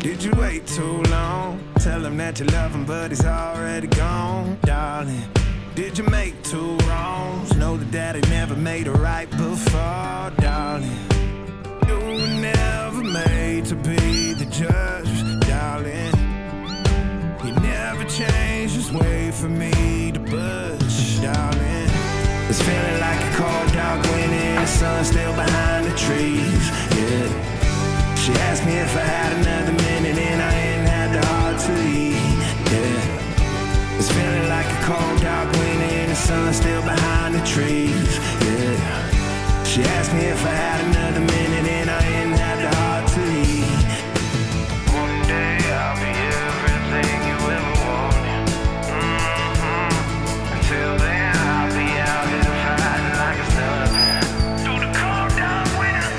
Did you wait too long? Tell him that you love him, but he's already gone, darling. Did you make two wrongs? Know that daddy never made a right before, darling. You were never made to be the judge, darling. He never changed his way for me to budge, darling. It's feeling like a cold dark winter, the sun still behind the trees, yeah. She asked me if I had another minute and I ain't had the heart to eat, yeah. It's feeling like a cold dark winter and the sun still behind the trees, yeah. She asked me if I had another minute and I ain't had the heart to eat. One day I'll be everything you ever wanted. Until then I'll be out here fighting like it's nothing. Through the cold dark winter.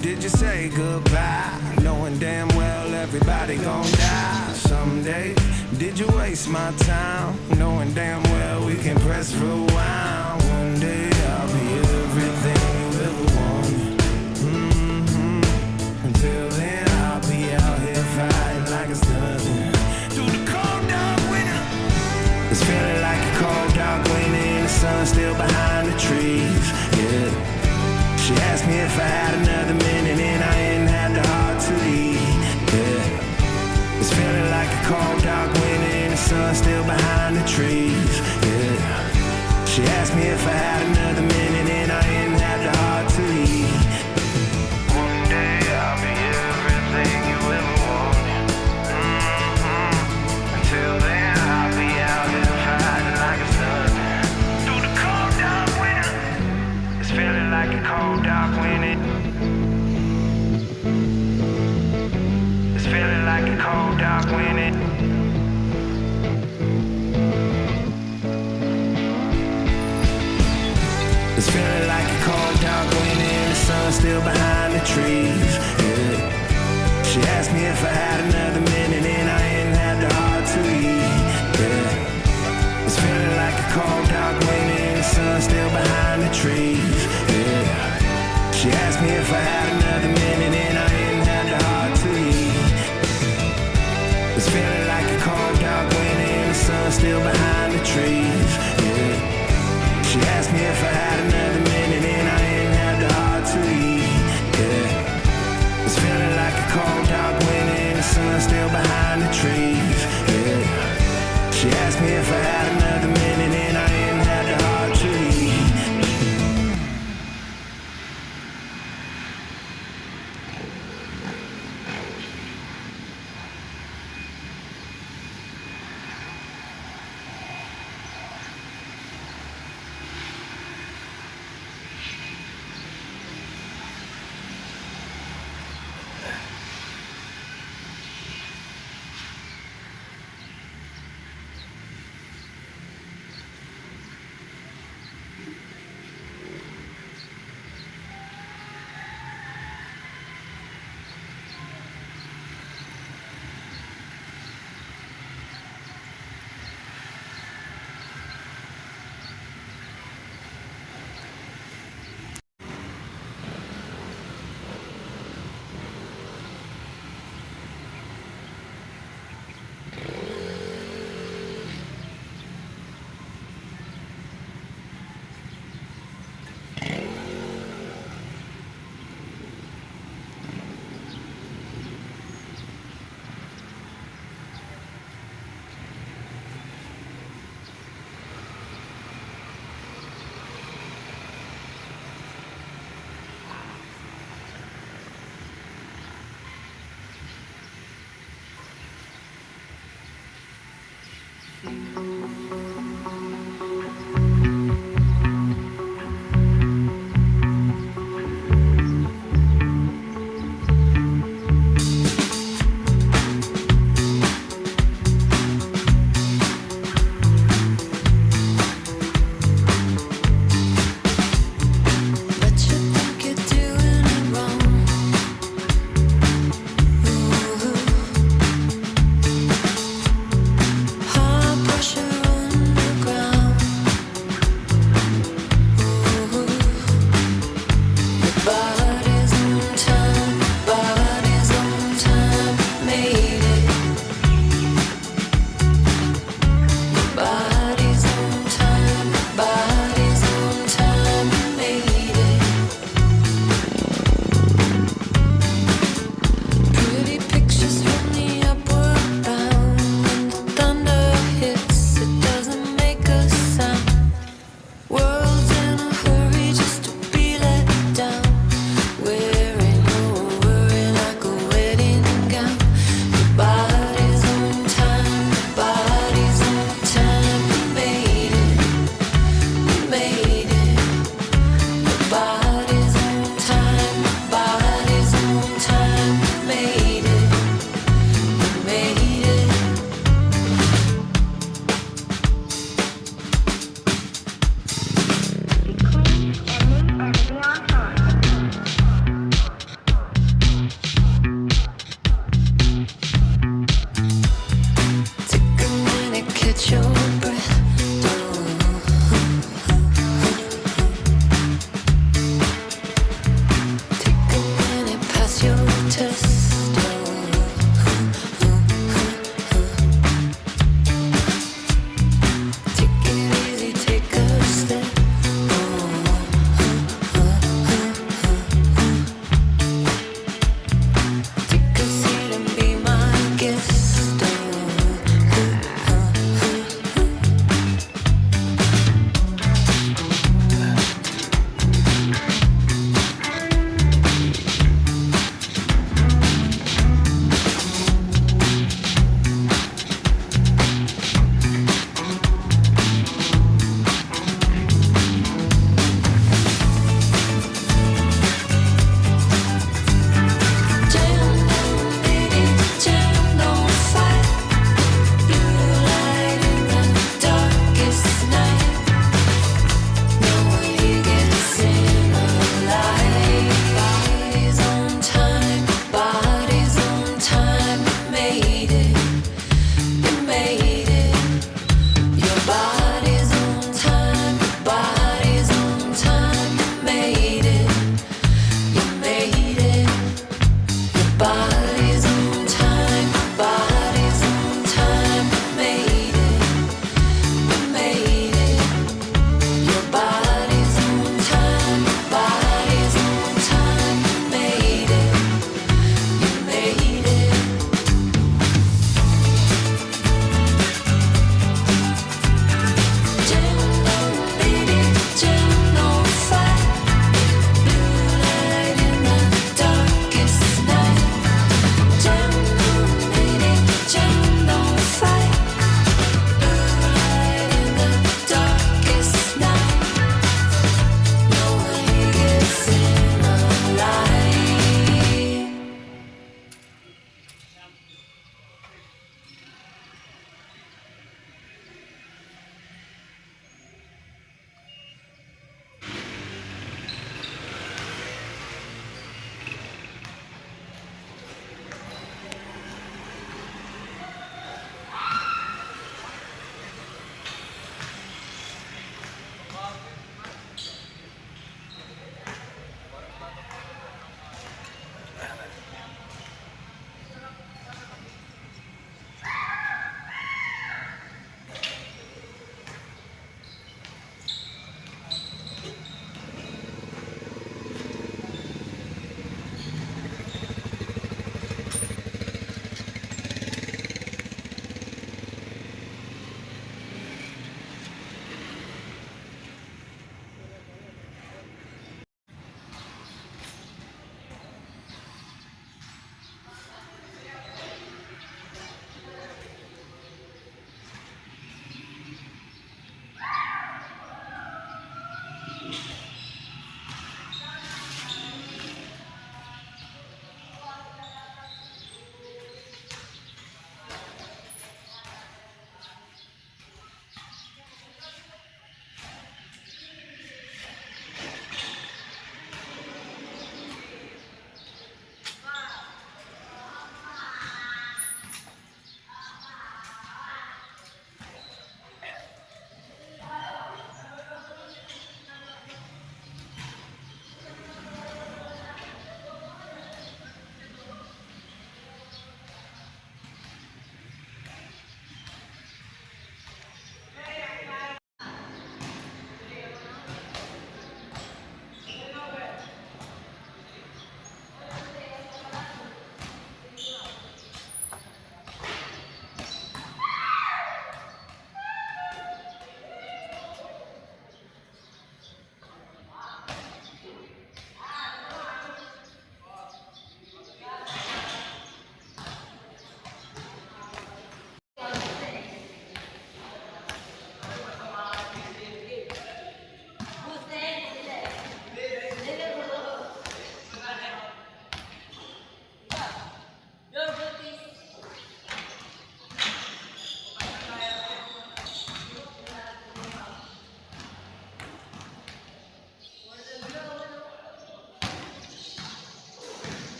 Did you say goodbye, knowing damn well everybody gon' die someday? Did you waste my time, knowing damn well we can press rewind? One day I'll be everything you ever wanted. Until then I'll be out here fighting like it's nothing. Through the cold dark winter. It's feeling like a cold dark winter and the sun still behind the trees, yeah. She asked me if I had another minute and I ain't had the heart to eat, yeah. It's feeling like a cold dark winter and the sun still behind the trees, yeah. She asked me if I had another minute and I ain't had the heart to eat. One day I'll be everything you ever wanted. Until then I'll be out here fighting like it's nothing. Through the cold dark winter. It's feeling like a cold dark winter. It's feeling like a cold dark winter. It's feeling like a cold dark winter and the sun still behind the trees, yeah. She asked me if I had another minute and I ain't had the heart to eat, yeah. It's feeling like a cold dark winter and the sun still behind the trees, yeah. She asked me if I had another minute and I ain't had the heart to eat. It's feeling like a cold dark winter and the sun still behind the trees, yeah. She asked me if I had another minute and I ain't had the heart to eat, yeah. It's feeling like a cold dark winter and the sun still behind the trees, yeah. She asked me if I had another minute and I ain't had the heart to eat.